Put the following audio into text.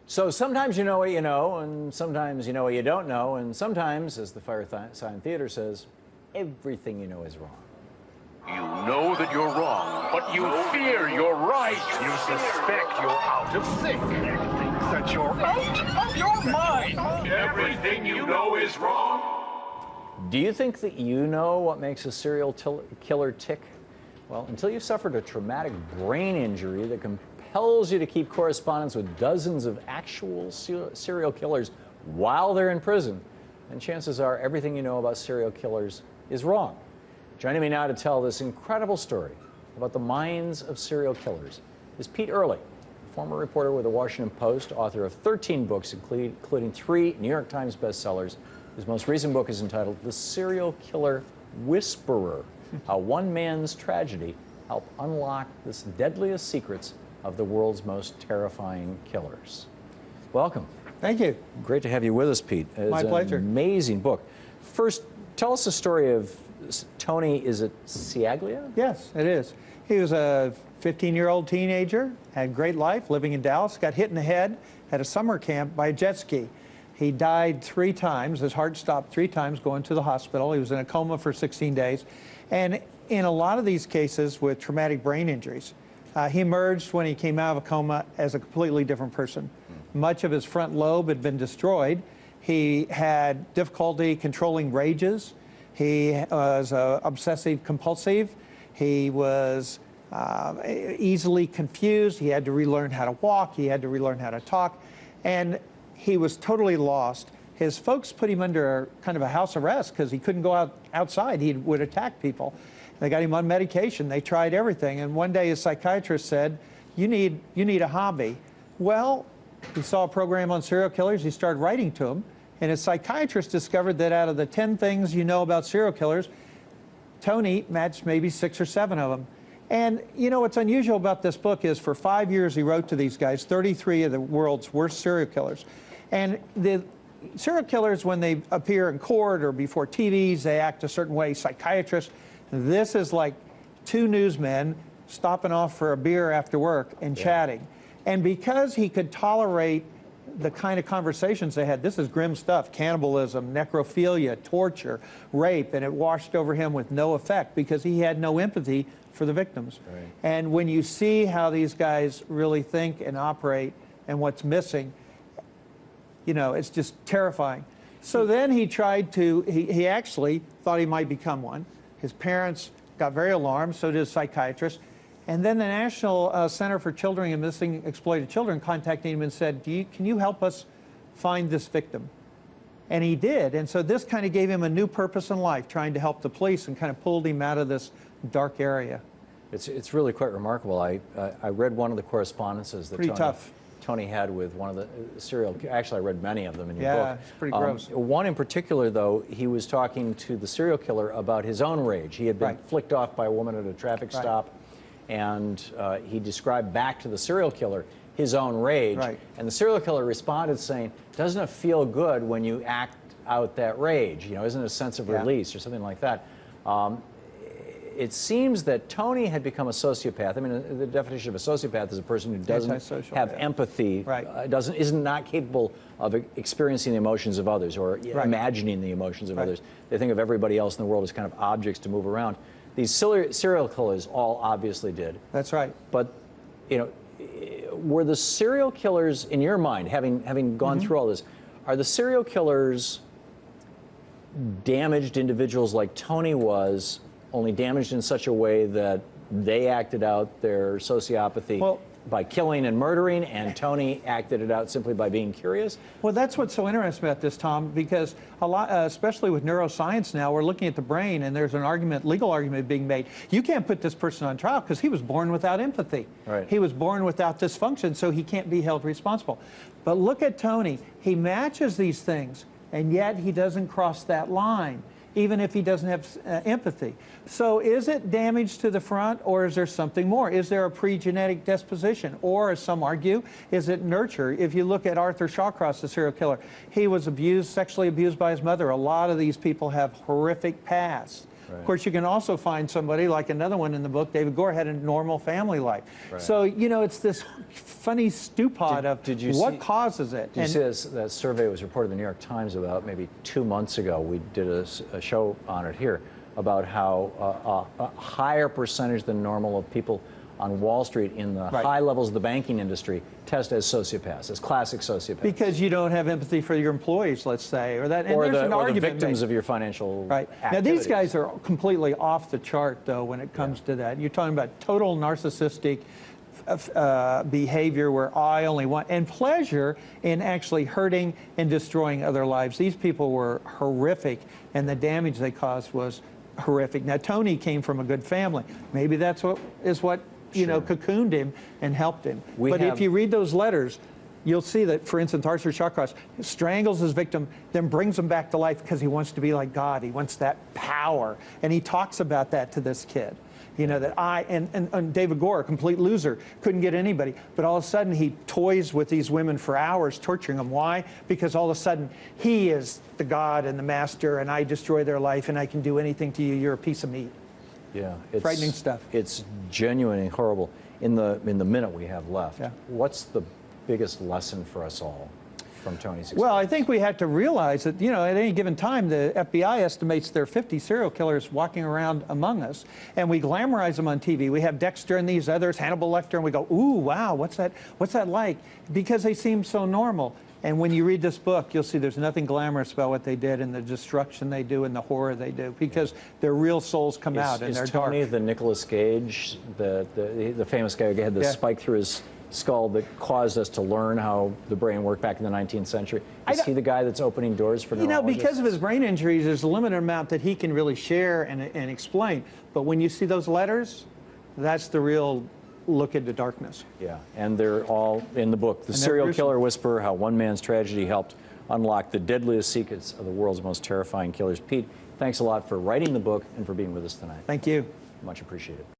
So sometimes you know what you know, and sometimes you know what you don't know, and sometimes, as the Firesign Theater says, everything you know is wrong. You know that you're wrong, but you fear you're right. You suspect you're out of sync. You think that you're out of your mind. Everything you know is wrong. Do you think that you know what makes a serial killer tick? Well, until you've suffered a traumatic brain injury that compels you to keep correspondence with dozens of actual serial killers while they're in prison, then chances are everything you know about serial killers is wrong. Joining me now to tell this incredible story about the minds of serial killers is Pete Early, former reporter with the Washington Post, author of 13 books, including 3 New York Times bestsellers. His most recent book is entitled The Serial Killer Whisperer, How One Man's Tragedy Helped Unlock the Deadliest Secrets of the World's Most Terrifying Killers. Welcome. Thank you. Great to have you with us, Pete. It's My pleasure. An amazing book. First, tell us the story of Tony, is it Ciaglia? Yes, it is. He was a 15-year-old teenager, had a great life, living in Dallas, got hit in the head at a summer camp by a jet ski. He died 3 times. His heart stopped 3 times going to the hospital. He was in a coma for 16 days. And in a lot of these cases with traumatic brain injuries, he emerged when he came out of a coma as a completely different person. Much of his front lobe had been destroyed. He had difficulty controlling rages. He was obsessive compulsive. He was easily confused. He had to relearn how to walk. He had to relearn how to talk. And he was totally lost. His folks put him under kind of a house arrest because he couldn't go outside. He would attack people. They got him on medication. They tried everything. And one day his psychiatrist said, you need a hobby. Well, he saw a program on serial killers. He started writing to them. And his psychiatrist discovered that out of the 10 things you know about serial killers, Tony matched maybe 6 or 7 of them. And you know what's unusual about this book is for 5 years he wrote to these guys, 33 of the world's worst serial killers. And the serial killers, when they appear in court or before TVs, they act a certain way, psychiatrists. This is like 2 newsmen stopping off for a beer after work and chatting. And because he could tolerate the kind of conversations they had, this is grim stuff, cannibalism, necrophilia, torture, rape, and it washed over him with no effect because he had no empathy for the victims. Right. And when you see how these guys really think and operate and what's missing, you know, it's just terrifying. So then he tried to, he actually thought he might become one. His parents got very alarmed, so did his psychiatrist. And then the National Center for Children and Missing Exploited Children contacted him and said, can you help us find this victim? And he did. And so this kind of gave him a new purpose in life, trying to help the police, and kind of pulled him out of this dark area. It's really quite remarkable. I read one of the correspondences that Tony had with one of the serial, actually I read many of them in your book. Yeah, it's pretty gross. One in particular, though, he was talking to the serial killer about his own rage. He had been flicked off by a woman at a traffic stop. And he described back to the serial killer his own rage. Right. And the serial killer responded saying, doesn't it feel good when you act out that rage? You know, isn't it a sense of release or something like that? It seems that Tony had become a sociopath. I mean, the definition of a sociopath is a person who doesn't have empathy, is not capable of experiencing the emotions of others or imagining the emotions of others. They think of everybody else in the world as kind of objects to move around. These serial killers all obviously did. That's right. But, you know, were the serial killers, in your mind, having gone through all this, are the serial killers damaged individuals like Tony was, only damaged in such a way that they acted out their sociopathy by killing and murdering, and Tony acted it out simply by being curious? Well, that's what's so interesting about this, Tom, because a lot, especially with neuroscience now, we're looking at the brain, and there's an argument, legal argument being made. You can't put this person on trial because he was born without empathy. Right. He was born without dysfunction, so he can't be held responsible. But look at Tony. He matches these things, and yet he doesn't cross that line, even if he doesn't have empathy. So is it damage to the front, or is there something more? Is there a pre-genetic disposition? Or, as some argue, is it nurture? If you look at Arthur Shawcross, the serial killer, he was abused, sexually abused by his mother. A lot of these people have horrific pasts. Right. Of course, you can also find somebody like another one in the book, David Gore, had a normal family life. Right. So, you know, it's this funny stew pot of what causes it. Did you see that survey was reported in the New York Times about maybe 2 months ago? We did a show on it here about how a higher percentage than normal of people on Wall Street in the high levels of the banking industry test as sociopaths, as classic sociopaths. Because you don't have empathy for your employees, let's say, or that. And or there's the victims of your financial activities. Now, these guys are completely off the chart, though, when it comes to that. You're talking about total narcissistic behavior where I only want, and pleasure in actually hurting and destroying other lives. These people were horrific, and the damage they caused was horrific. Now, Tony came from a good family. Maybe that's what you know, cocooned him and helped him. But if you read those letters, you'll see that, for instance, Arthur Shawcross strangles his victim, then brings him back to life because he wants to be like God. He wants that power. And he talks about that to this kid. You know, that and David Gore, a complete loser, couldn't get anybody. But all of a sudden, he toys with these women for hours, torturing them. Why? Because all of a sudden, he is the God and the master, and I destroy their life, and I can do anything to you. You're a piece of meat. Yeah, it's frightening stuff. It's genuinely horrible. In the minute we have left, what's the biggest lesson for us all from Tony's experience? Well, I think we had to realize that, you know, at any given time, the FBI estimates there are 50 serial killers walking around among us, and we glamorize them on TV. We have Dexter and these others, Hannibal Lecter, and we go, ooh, wow, what's that like? Because they seem so normal. And when you read this book, you'll see there's nothing glamorous about what they did and the destruction they do and the horror they do, because their real souls come out and they're dark. Is Tony the Nicolas Cage, the famous guy who had the spike through his skull that caused us to learn how the brain worked back in the 19th century? Is he the guy that's opening doors for neurologists? You know, because of his brain injuries, there's a limited amount that he can really share and explain. But when you see those letters, that's the real look into darkness. Yeah, and they're all in the book. The Serial Killer Whisperer, How One Man's Tragedy Helped Unlock the Deadliest Secrets of the World's Most Terrifying Killers. Pete, thanks a lot for writing the book and for being with us tonight. Thank you. Much appreciated.